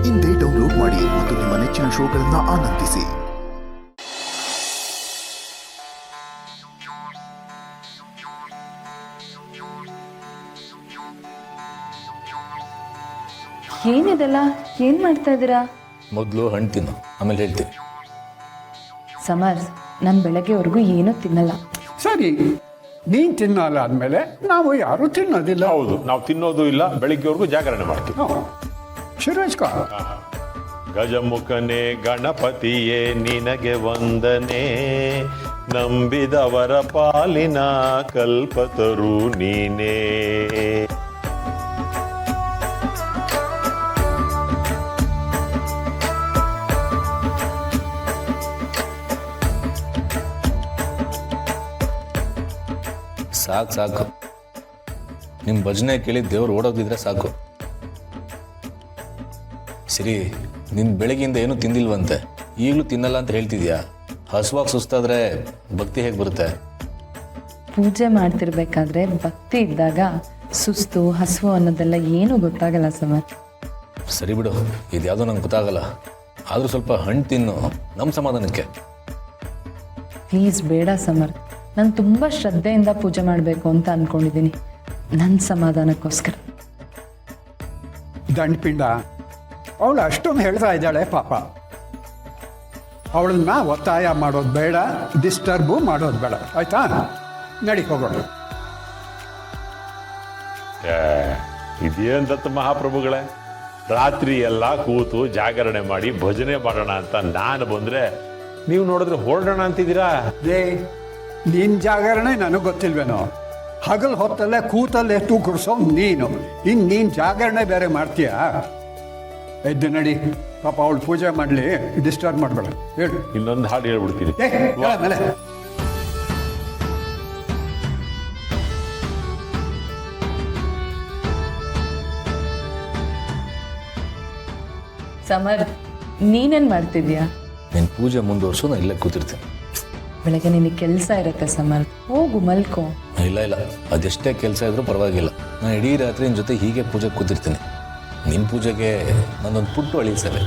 ಇಂದೇ ಡೌನ್ಲೋಡ್ ಮಾಡಿ ಮತ್ತು ನಿಮ್ಮ ನೆಚ್ಚಿನ ಶೋಗಳನ್ನು ಆನಂದಿಸಿ. ಏನಿದೆಲ್ಲ? ಏನ್ ಮಾಡ್ತಾ ಇದ್ದೀರಾ? ಮೊದಲು ಹಣ್ಣು ತಿನ್ನು, ಆಮೇಲೆ ಹೇಳ್ತೀನಿ. ಸಮರ್, ನಾನು ಬೆಳಗ್ಗೆವರೆಗೂ ಏನೂ ತಿನ್ನಲ್ಲ. ಸರಿ, ನೀನು ತಿನ್ನಲ್ಲ ಅಂದಮೇಲೆ ನಾವು ಯಾರೂ ತಿನ್ನೋದಿಲ್ಲ. ಹೌದು, ನಾವು ತಿನ್ನೋದು ಇಲ್ಲ, ಬೆಳಿಗ್ಗೆವರೆಗೂ ಜಾಗರಣೆ ಮಾಡ್ತೀವಿ. ಶುರುವಿಸ್ಕೋ. ಗಜಮುಖನೇ ಗಣಪತಿಯೇ ನಿನಗೆ ವಂದನೆ, ನಂಬಿದವರ ಪಾಲಿನ ಕಲ್ಪತರು ನೀನೇ. ಸಾಕು ಸಾಕು, ನಿಮ್ಮ ಭಜನೆ ಕೇಳಿ ದೇವ್ರು ಓಡೋಗಿದ್ರೆ ಸಾಕು. ಸರಿ, ನಿನ್ನ ಬೆಳಗ್ಗೆಯಿಂದ ಏನೂ ತಿಂದಿಲ್ವಂತೆ, ಈಗಲೂ ತಿನ್ನಲ್ಲ ಅಂತ ಹೇಳ್ತಿದ್ಯಾ? ಹಸುವಾಗಿ ಸುಸ್ತಾದ್ರೆ ಭಕ್ತಿ ಹೇಗೆ ಬರುತ್ತೆ? ಪೂಜೆ ಮಾಡ್ತಿರ್ಬೇಕಾದ್ರೆ ಭಕ್ತಿ ಇದ್ದಾಗ ಸುಸ್ತು ಹಸುವು ಅನ್ನೋದೆಲ್ಲ ಏನೂ ಗೊತ್ತಾಗಲ್ಲ ಸಮರ್. ಸರಿ ಬಿಡು, ಇದ್ಯಾವುದೋ ನಂಗೆ ಗೊತ್ತಾಗಲ್ಲ. ಆದರೂ ಸ್ವಲ್ಪ ಹಣ್ಣು ತಿನ್ನು, ನಮ್ಮ ಸಮಾಧಾನಕ್ಕೆ. ಪ್ಲೀಸ್ ಬೇಡ ಸಮರ್, ನಾನು ತುಂಬ ಶ್ರದ್ಧೆಯಿಂದ ಪೂಜೆ ಮಾಡಬೇಕು ಅಂತ ಅಂದ್ಕೊಂಡಿದ್ದೀನಿ, ನನ್ನ ಸಮಾಧಾನಕ್ಕೋಸ್ಕರ. ದಂಡಪಿಂಡ, ಅವಳು ಅಷ್ಟೊಂದು ಹೇಳ್ತಾ ಇದ್ದಾಳೆ ಪಾಪ. ಅವಳನ್ನ ಒತ್ತಾಯ ಮಾಡೋದು ಬೇಡ, ಡಿಸ್ಟರ್ಬು ಮಾಡೋದು ಬೇಡ, ಆಯ್ತಾ? ನಡಿ ಹೋಗೋಣ. ಇದೇನ್ ದತ್ತ ಮಹಾಪ್ರಭುಗಳೇ, ರಾತ್ರಿ ಎಲ್ಲ ಕೂತು ಜಾಗರಣೆ ಮಾಡಿ ಭಜನೆ ಮಾಡೋಣ ಅಂತ ನಾನು ಬಂದ್ರೆ ನೀವು ನೋಡಿದ್ರೆ ಹೊರಡೋಣ ಅಂತಿದ್ದೀರಾ? ನಿನ್ನ ಜಾಗರಣೆ ನನಗೆ ಗೊತ್ತಿಲ್ವೇನೋ. ಹಗಲು ಹೊತ್ತಲ್ಲೇ ಕೂತಲ್ಲೇ ತೂಕುಡ್ಸೋ ನೀನು, ನೀನು ಜಾಗರಣೆ ಬೇರೆ ಮಾಡ್ತೀಯಾ? ಎದ್ದು ನಡಿ, ಪಾಪ ಅವಳು ಪೂಜೆ ಮಾಡಲಿ, ಡಿಸ್ಟರ್ಬ್ ಮಾಡಬೇಡ. ಹೇಳು. ಇನ್ನೊಂದು ಹಾಡು ಹೇಳ್ಬಿಡ್ತೀನಿ. ಮೇಲೆ ಸಮರ್, ನೀನೇನು ಮಾಡ್ತಿದ್ಯಾ? ನಿನ್ನ ಪೂಜೆ ಮುಂದುವರ್ಸು, ನಾನು ಇಲ್ಲೇ ಕೂತಿರ್ತೀನಿ. ಬೆಳಗ್ಗೆ ನಿನಗೆ ಕೆಲಸ ಇರುತ್ತೆ ಸಮರ್, ಹೋಗು ಮಲ್ಕೋ. ಇಲ್ಲ ಇಲ್ಲ, ಅದೆಷ್ಟೇ ಕೆಲಸ ಇದ್ರೂ ಪರವಾಗಿಲ್ಲ, ನಾನು ಇಡೀ ರಾತ್ರಿ ನಿನ್ನ ಜೊತೆ ಹೀಗೆ ಪೂಜೆಗೆ ಕೂತಿರ್ತೀನಿ. ನಿನ್ನ ಪೂಜೆಗೆ ನಾನೊಂದು ಪುಟ್ಟು ಅಳಿಸವೆ.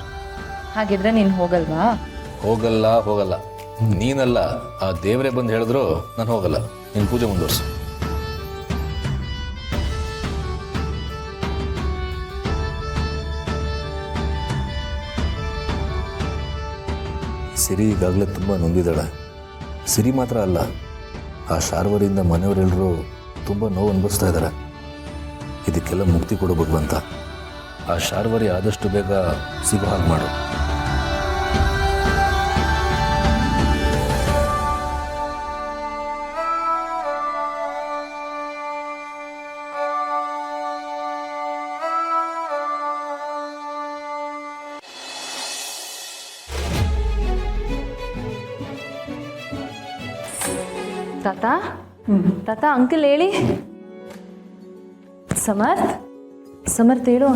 ಹಾಗಿದ್ರೆ ನೀನು ಹೋಗಲ್ವಾ? ಹೋಗಲ್ಲ, ನೀನಲ್ಲ, ಆ ದೇವರೇ ಬಂದು ಹೇಳಿದ್ರು ನಾನು ಹೋಗಲ್ಲ. ನಿನ್ನ ಪೂಜೆ ಮುಂದುವರ್ಸು. ಸಿರಿ ಈಗಾಗಲೇ ತುಂಬ ನೊಂದಿದ್ದಾಳೆ. ಸಿರಿ ಮಾತ್ರ ಅಲ್ಲ, ಆ ಶಾರ್ವರಿಯಿಂದ ಮನೆಯವರೆಲ್ಲರೂ ತುಂಬ ನೋವು ಅನುಭವಿಸ್ತಾ ಇದ್ದಾರೆ. ಇದಕ್ಕೆಲ್ಲ ಮುಕ್ತಿ ಕೊಡು ಭಗವಂತ. ಆ ಶಾರ್ವರಿ ಆದಷ್ಟು ಬೇಗ ಸಿಗೋ ಹಾಗೆ ಮಾಡು. ತಾತ ಅಂಕಲ್ ಹೇಳಿ. ಸಮರ್ಥ್ ಹೇಳು.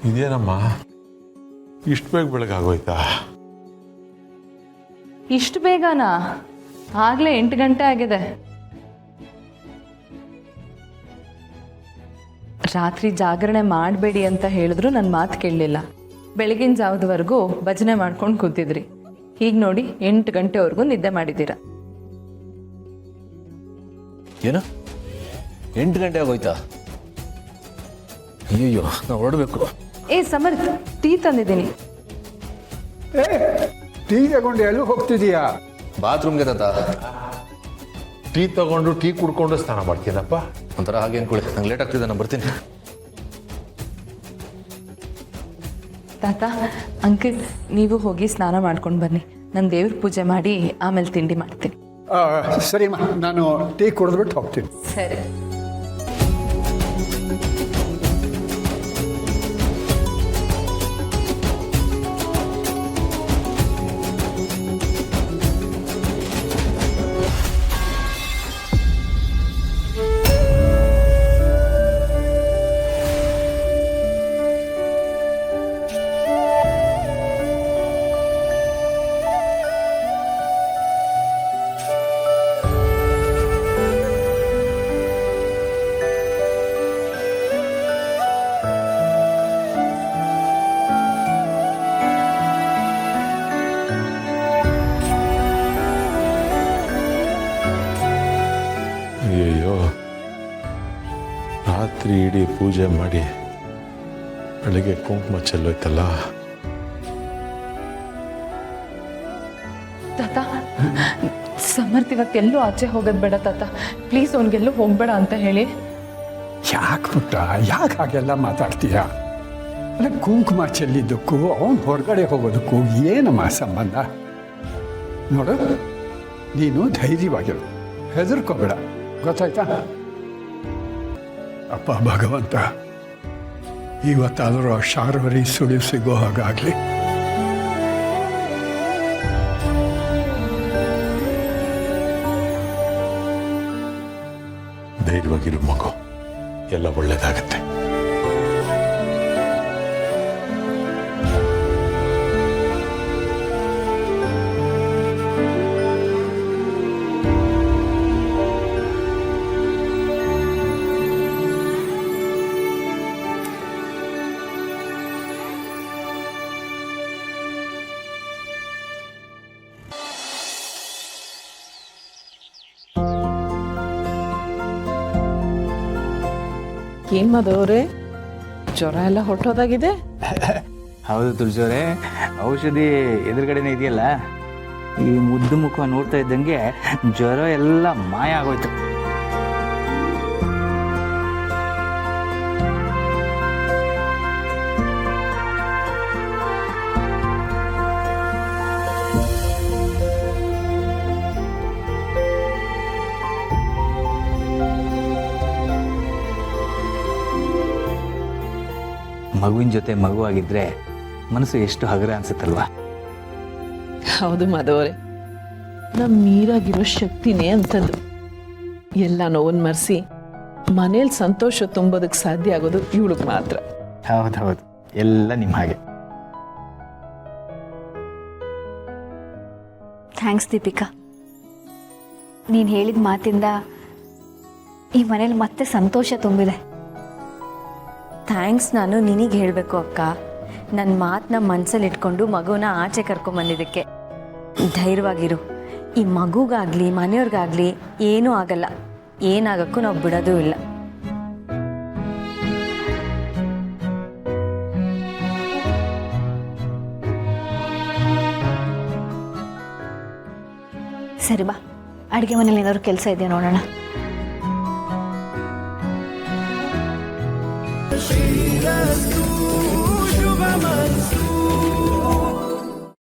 ಇದೇನಮ್ಮ, ಇಷ್ಟು ಬೇಗ ಬೆಳಗಾಗೋಯ್ತಾ? ಇಷ್ಟು ಬೇಗನಾ? ಆಗ್ಲೇ 8 ಗಂಟೆ ಆಗಿದೆ. ರಾತ್ರಿ ಜಾಗರಣೆ ಮಾಡಬೇಡಿ ಅಂತ ಹೇಳಿದ್ರು ನನ್ನ ಮಾತು ಕೇಳಲಿಲ್ಲ. ಬೆಳಗಿನ ಜಾವದವರೆಗೂ ಭಜನೆ ಮಾಡ್ಕೊಂಡು ಕೂತಿದ್ರಿ. ಈಗ ನೋಡಿ 8 ಗಂಟೆವರೆಗೂ ನಿದ್ದೆ ಮಾಡಿದ್ದೀರಾ. ಏನು 8 ಗಂಟೆ ಆಗೋಯ್ತಾ? ಅಯ್ಯೋ, ನಾವು ಹೊರಡಬೇಕು. ಸಮರ್ಥ್, ಟೀ ತಂದಿದ್ದೀನಿ. ಟೀ ತಗೊಂಡು ಎಲ್ಲೂ ಹೋಗ್ತಿದೀಯಾ? ಬಾತ್ರೂಮ್ಗೆ ತಾತ. ಟೀ ತಗೊಂಡು ಟೀ ಕುಡ್ಕೊಂಡು ಸ್ನಾನ ಮಾಡ್ತೀನಪ್ಪ. ಒಂಥರ ಹಾಗೆ ಅನ್ಕೊಳ್ಳಿ, ನಂಗೆ ಲೇಟ್ ಆಗ್ತಿದೆ, ನಾನು ಬರ್ತೀನಿ. ತಾತ, ಅಂಕಲ್ ನೀವು ಹೋಗಿ ಸ್ನಾನ ಮಾಡ್ಕೊಂಡು ಬನ್ನಿ. ನಾನು ದೇವ್ರ ಪೂಜೆ ಮಾಡಿ ಆಮೇಲೆ ತಿಂಡಿ ಮಾಡ್ತೀನಿ. ಸರಿಮ್ಮ, ನಾನು ಟೀ ಕುಡಿದ್ಬಿಟ್ಟು ಹೋಗ್ತೀನಿ. ಸರಿ. ರಾತ್ರಿ ಇಡೀ ಪೂಜೆ ಮಾಡಿ ಬೆಳಿಗ್ಗೆ ಕುಂಕುಮ ಚೆಲ್ಲೋಯ್ತಲ್ಲ. ತಾತ, ಸಮರ್ಥ ಇವತ್ತೆಲ್ಲೂ ಆಚೆ ಹೋಗೋದು ಬೇಡ ತಾತ. ಪ್ಲೀಸ್ ಅವ್ನಿಗೆಲ್ಲೂ ಹೋಗ್ಬೇಡ ಅಂತ ಹೇಳಿ. ಯಾಕೆ ಪುಟ್ಟ, ಯಾಕೆ ಹಾಗೆಲ್ಲ ಮಾತಾಡ್ತೀಯ? ಅಲ್ಲ, ಕುಂಕುಮ ಚೆಲ್ಲಿದ್ದಕ್ಕೂ ಅವನು ಹೊರಗಡೆ ಹೋಗೋದಕ್ಕೂ ಏನಮ್ಮ ಸಂಬಂಧ? ನೋಡು, ನೀನು ಧೈರ್ಯವಾಗಿರು, ಹೆದರ್ಕೋಬೇಡ, ಗೊತ್ತಾಯ್ತಾ? ಅಪ್ಪ ಭಗವಂತ ಇವತ್ತಾದರೂ ಆ ಶಾರ್ವರಿ ಸುಳಿವು ಸಿಗೋ ಹಾಗಾಗಲಿ. ಧೈರ್ಯವಾಗಿರು ಮಗು, ಎಲ್ಲ ಒಳ್ಳೇದಾಗತ್ತೆ. ಏನ್ ಮದವ್ರೆ, ಜ್ವರ ಎಲ್ಲ ಹೊರಟೋದಾಗಿದೆ? ಹೌದು ತುಳಸಿಯವರೇ, ಔಷಧಿ ಎದುರುಗಡೆನೇ ಇದೆಯಲ್ಲ, ಈ ಮುದ್ದು ಮುಖ ನೋಡ್ತಾ ಇದ್ದಂಗೆ ಜ್ವರ ಎಲ್ಲ ಮಾಯ ಆಗೋಯ್ತು. ಮಗುವಿನ ಜೊತೆ ಮಗುವಾಗಿದ್ರೆ ಮನಸ್ಸು ಎಷ್ಟು ಹಗುರ ಅನ್ಸುತ್ತಲ್ವಾ? ಹೌದು ಮದವ್ರೆ, ನಮ್ಮ ನೀರಾಗಿರೋ ಶಕ್ತಿನೇ ಅಂತದ್ದು. ಎಲ್ಲ ನೋವನ್ನು ಮರೆಸಿ ಮನೇಲಿ ಸಂತೋಷ ತುಂಬೋದಕ್ಕೆ ಸಾಧ್ಯ ಆಗೋದು ಇವಳಿಗೆ ಮಾತ್ರ. ಹೌದು, ಎಲ್ಲ ನಿಮ್ಮ ಹಾಗೆ. ಥ್ಯಾಂಕ್ಸ್ ದೀಪಿಕಾ, ನೀನು ಹೇಳಿದ ಮಾತಿಂದ ಈ ಮನೇಲಿ ಮತ್ತೆ ಸಂತೋಷ ತುಂಬಿದೆ. ಥ್ಯಾಂಕ್ಸ್ ನಾನು ನಿನಗೆ ಹೇಳಬೇಕು ಅಕ್ಕ. ನನ್ನ ಮಾತನ್ನ ಮನಸ್ಸಲ್ಲಿ ಇಟ್ಕೊಂಡು ಮಗುನ ಆಚೆ ಕರ್ಕೊಂಬಂದಿದ್ದಕ್ಕೆ. ಧೈರ್ಯವಾಗಿರು, ಈ ಮಗುಗಾಗಲಿ ಮನೆಯವ್ರಿಗಾಗಲಿ ಏನೂ ಆಗಲ್ಲ. ಏನಾಗಕ್ಕೂ ನಾವು ಬಿಡೋದೂ ಇಲ್ಲ. ಸರಿ ಬಾ, ಅಡುಗೆ ಮನೇಲಿ ಏನಾದ್ರು ಕೆಲಸ ಇದೆಯಾ ನೋಡೋಣ. ಶ್ರೀರಸ್ತು